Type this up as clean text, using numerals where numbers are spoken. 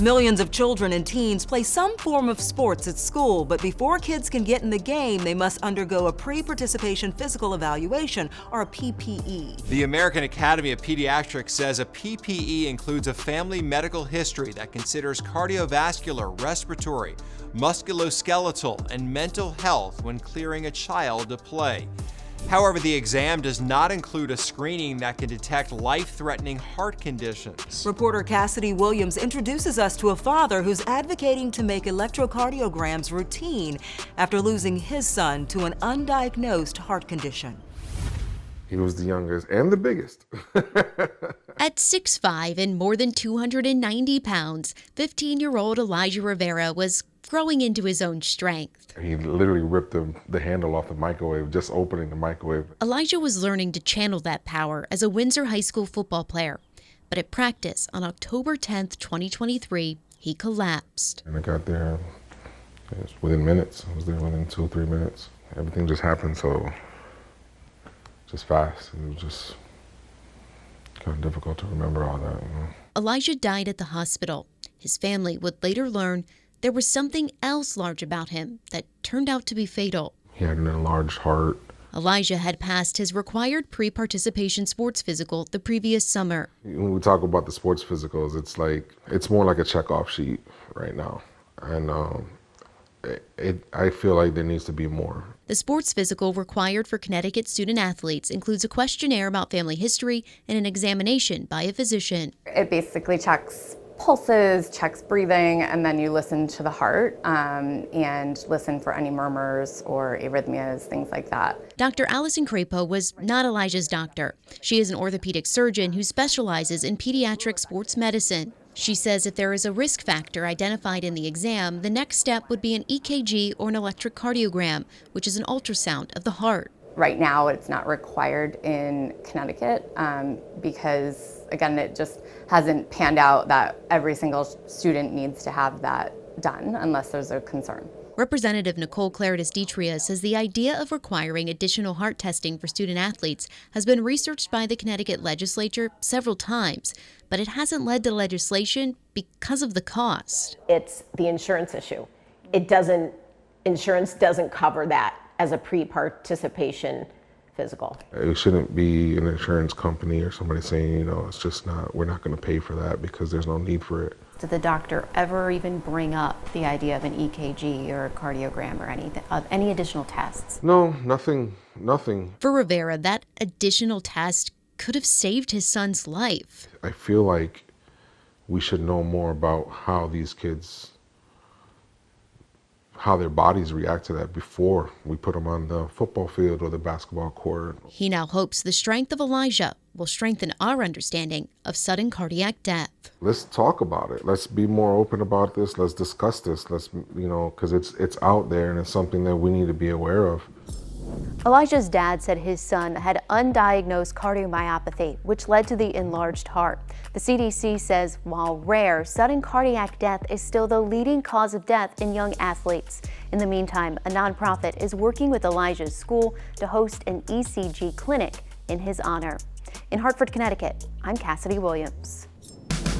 Millions of children and teens play some form of sports at school, but before kids can get in the game, they must undergo a pre-participation physical evaluation, or a PPE. The American Academy of Pediatrics says a PPE includes a family medical history that considers cardiovascular, respiratory, musculoskeletal, and mental health when clearing a child to play. However, the exam does not include a screening that can detect life-threatening heart conditions. Reporter Cassidy Williams introduces us to a father who's advocating to make electrocardiograms routine after losing his son to an undiagnosed heart condition. He was the youngest and the biggest. At 6'5" and more than 290 pounds, 15-year-old Elijah Rivera was growing into his own strength. He literally ripped the handle off the microwave, just opening the microwave. Elijah was learning to channel that power as a Windsor High School football player. But at practice on October 10th, 2023, he collapsed. And I got there, it was within minutes. I was there within 2-3 minutes. Everything just happened so just fast. It was just kind of difficult to remember all that. Elijah died at the hospital. His family would later learn there was something else large about him that turned out to be fatal. He had an enlarged heart. Elijah had passed his required pre-participation sports physical the previous summer. When we talk about the sports physicals, it's more like a checkoff sheet right now. And I feel like there needs to be more. The sports physical required for Connecticut student athletes includes a questionnaire about family history and an examination by a physician. It basically checks pulses, checks breathing, and then you listen to the heart and listen for any murmurs or arrhythmias, things like that. Dr. Allison Crapo was not Elijah's doctor. She is an orthopedic surgeon who specializes in pediatric sports medicine. She says if there is a risk factor identified in the exam, the next step would be an EKG or an electrocardiogram, which is an ultrasound of the heart. Right now, it's not required in Connecticut because, again, it just hasn't panned out that every single student needs to have that done unless there's a concern. Representative Nicole Claridis Ditria says the idea of requiring additional heart testing for student athletes has been researched by the Connecticut legislature several times, but it hasn't led to legislation because of the cost. It's the insurance issue. Insurance doesn't cover that as a pre-participation physical. It shouldn't be an insurance company or somebody saying, it's just not, we're not going to pay for that because there's no need for it. Did the doctor ever even bring up the idea of an EKG or a cardiogram or any additional tests? No, nothing. For Rivera, that additional test could have saved his son's life. I feel like we should know more about how these kids, how their bodies react to that before we put them on the football field or the basketball court. He now hopes the strength of Elijah will strengthen our understanding of sudden cardiac death. Let's talk about it. Let's be more open about this. Let's discuss this. Let's, because it's out there and it's something that we need to be aware of. Elijah's dad said his son had undiagnosed cardiomyopathy, which led to the enlarged heart. The CDC says while rare, sudden cardiac death is still the leading cause of death in young athletes. In the meantime, a nonprofit is working with Elijah's school to host an ECG clinic in his honor. In Hartford, Connecticut, I'm Cassidy Williams.